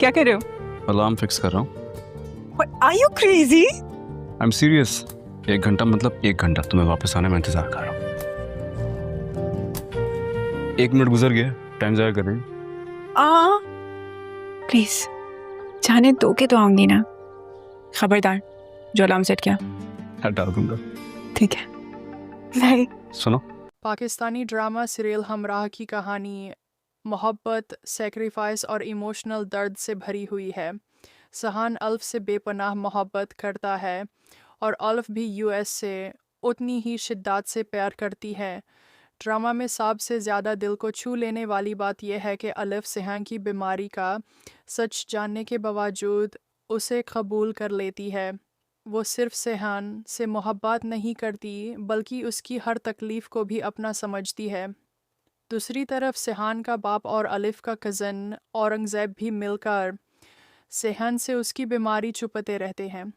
क्या कर रहे हो? अलार्म फिक्स कर रहा हूँ। Are you crazy? I am serious. 1 घंटा मतलब 1 घंटा तुम्हें वापस आने में इंतजार कर रहा हूँ। 1 मिनट गुजर गया, टाइम जाया कर रही हूँ। प्लीज जाने दो के तो आऊंगी ना। खबरदार, जो अलार्म सेट किया हटा दूंगा। ठीक है। बाय। सुनो, पाकिस्तानी ड्रामा सीरियल हमराह की कहानी मोहब्बत, सेक्रीफाइस और इमोशनल दर्द से भरी हुई है। सहान अल्फ से बेपनाह मोहब्बत करता है और अल्फ भी यूएस से उतनी ही शिद्दत से प्यार करती है। ड्रामा में सबसे ज़्यादा दिल को छू लेने वाली बात यह है कि अलिफ सहान की बीमारी का सच जानने के बावजूद उसे कबूल कर लेती है। वो सिर्फ सहान से मोहब्बत नहीं करती बल्कि उसकी हर तकलीफ़ को भी अपना समझती है। दूसरी तरफ सहान का बाप और अलिफ का कज़न औरंगज़ेब भी मिलकर सहान से उसकी बीमारी छुपाते रहते हैं।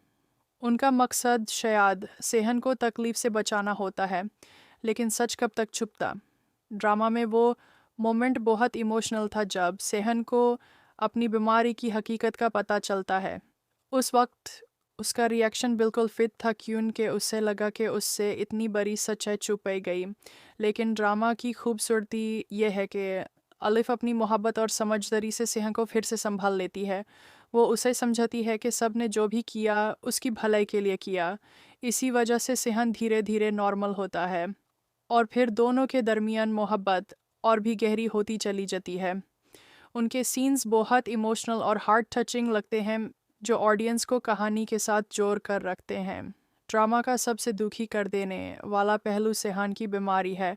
उनका मकसद शायद सहान को तकलीफ़ से बचाना होता है, लेकिन सच कब तक छुपता। ड्रामा में वो मोमेंट बहुत इमोशनल था जब सहान को अपनी बीमारी की हकीकत का पता चलता है। उस वक्त उसका रिएक्शन बिल्कुल फिट था क्योंकि उससे लगा कि उससे इतनी बड़ी सच्चाई छुपाई गई। लेकिन ड्रामा की खूबसूरती यह है कि अलिफ अपनी मोहब्बत और समझदारी से सहान को फिर से संभाल लेती है। वो उसे समझाती है कि सब ने जो भी किया उसकी भलाई के लिए किया। इसी वजह से सहान धीरे धीरे नॉर्मल होता है और फिर दोनों के दरमियान मोहब्बत और भी गहरी होती चली जाती है। उनके सीन्स बहुत इमोशनल और हार्ट टचिंग लगते हैं, जो ऑडियंस को कहानी के साथ जोड़ कर रखते हैं। ड्रामा का सबसे दुखी कर देने वाला पहलू सहान की बीमारी है।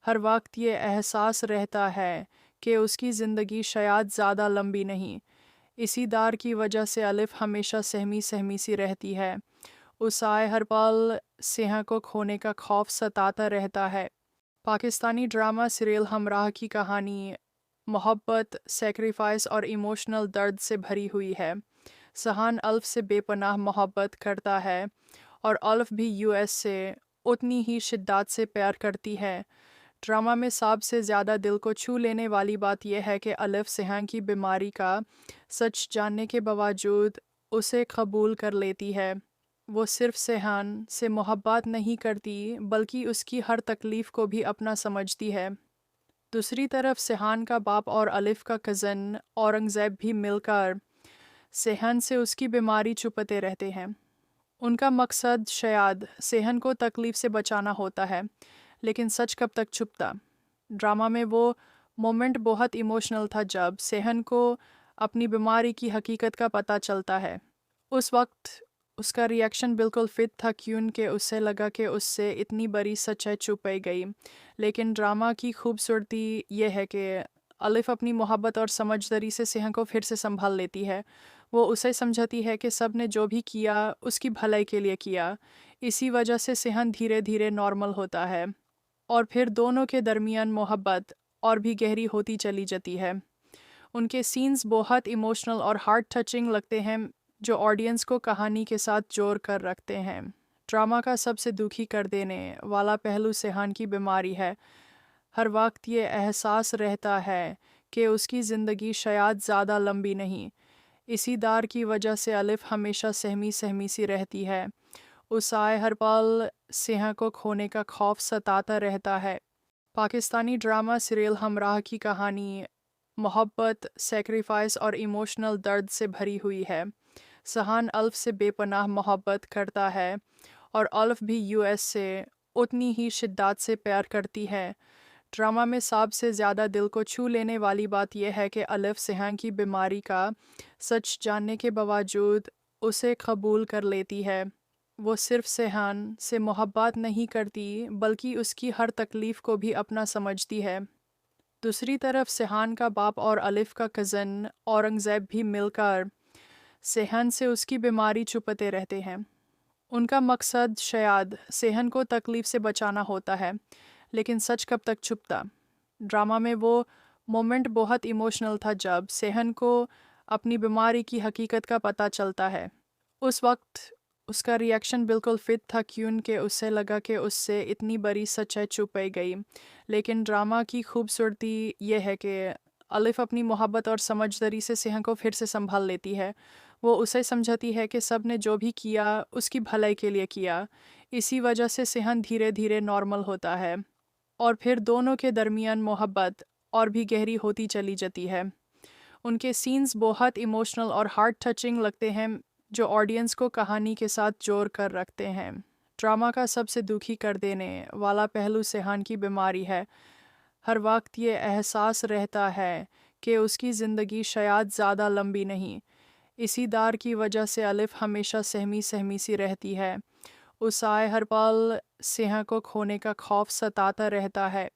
हर वक्त ये एहसास रहता है कि उसकी ज़िंदगी शायद ज़्यादा लंबी नहीं। इसी दार की वजह से अलिफ हमेशा सहमी सहमी सी रहती है। उस आए हर पल सहान को खोने का खौफ सताता रहता है। पाकिस्तानी ड्रामा सीरियल हमराह की कहानी मोहब्बत, सेक्रीफाइस और इमोशनल दर्द से भरी हुई है। सहान अल्फ से बेपनाह मोहब्बत करता है और अल्फ भी यूएस से उतनी ही शिद्दत से प्यार करती है। ड्रामा में सबसे ज़्यादा दिल को छू लेने वाली बात यह है कि अलिफ सहान की बीमारी का सच जानने के बावजूद उसे कबूल कर लेती है। वो सिर्फ सहान से मोहब्बत नहीं करती बल्कि उसकी हर तकलीफ़ को भी अपना समझती है। दूसरी तरफ सहान का बाप और अलिफ का कज़न औरंगज़ेब भी मिलकर सहान से उसकी बीमारी छुपाते रहते हैं। उनका मकसद शायद सहान को तकलीफ़ से बचाना होता है, लेकिन सच कब तक छुपता। ड्रामा में वो मोमेंट बहुत इमोशनल था जब सहान को अपनी बीमारी की हकीकत का पता चलता है। उस वक्त उसका रिएक्शन बिल्कुल फिट था क्योंकि उससे लगा कि उससे इतनी बड़ी सच्चाई छुपाई गई। लेकिन ड्रामा की खूबसूरती यह है कि अलिफ अपनी मोहब्बत और समझदारी से सहान को फिर से संभाल लेती है। वो उसे समझाती है कि सब ने जो भी किया उसकी भलाई के लिए किया। इसी वजह से सहान धीरे धीरे नॉर्मल होता है और फिर दोनों के दरमियान मोहब्बत और भी गहरी होती चली जाती है। उनके सीन्स बहुत इमोशनल और हार्ट टचिंग लगते हैं, जो ऑडियंस को कहानी के साथ जोड़ कर रखते हैं। ड्रामा का सबसे दुखी कर देने वाला पहलू सहान की बीमारी है। हर वक्त ये एहसास रहता है कि उसकी ज़िंदगी शायद ज़्यादा लंबी नहीं। इसी दार की वजह से अलिफ हमेशा सहमी सहमी सी रहती है। उस आए हर पल सहान को खोने का खौफ सताता रहता है। पाकिस्तानी ड्रामा सीरियल हमराह की कहानी मोहब्बत, सेक्रीफाइस और इमोशनल दर्द से भरी हुई है। सहान अल्फ से बेपनाह मोहब्बत करता है और अल्फ भी यूएस से उतनी ही शिद्दत से प्यार करती है। ड्रामा में सबसे ज़्यादा दिल को छू लेने वाली बात यह है कि अलिफ सहान की बीमारी का सच जानने के बावजूद उसे कबूल कर लेती है। वो सिर्फ सहान से मोहब्बत नहीं करती बल्कि उसकी हर तकलीफ़ को भी अपना समझती है। दूसरी तरफ सहान का बाप और अलिफ का कज़न औरंगज़ेब भी मिलकर सहान से उसकी बीमारी छुपाते रहते हैं। उनका मकसद शायद सहान को तकलीफ़ से बचाना होता है, लेकिन सच कब तक छुपता। ड्रामा में वो मोमेंट बहुत इमोशनल था जब सहान को अपनी बीमारी की हकीकत का पता चलता है। उस वक्त उसका रिएक्शन बिल्कुल फिट था क्योंकि उससे लगा कि उससे इतनी बड़ी सच्चाई छुपाई गई। लेकिन ड्रामा की खूबसूरती यह है कि अलिफ अपनी मोहब्बत और समझदारी से सिंह को फिर से संभाल लेती है। वो उसे समझाती है कि सब ने जो भी किया उसकी भलाई के लिए किया। इसी वजह से सिंह धीरे धीरे नॉर्मल होता है और फिर दोनों के दरमियान मोहब्बत और भी गहरी होती चली जाती है। उनके सीन्स बहुत इमोशनल और हार्ट टचिंग लगते हैं, जो ऑडियंस को कहानी के साथ जोड़ कर रखते हैं। ड्रामा का सबसे दुखी कर देने वाला पहलू सिहान की बीमारी है। हर वक्त ये एहसास रहता है कि उसकी ज़िंदगी शायद ज़्यादा लंबी नहीं। इसी दार की वजह से अलिफ हमेशा सहमी सहमी सी रहती है। उस आए हर पल सिंह को खोने का खौफ सताता रहता है।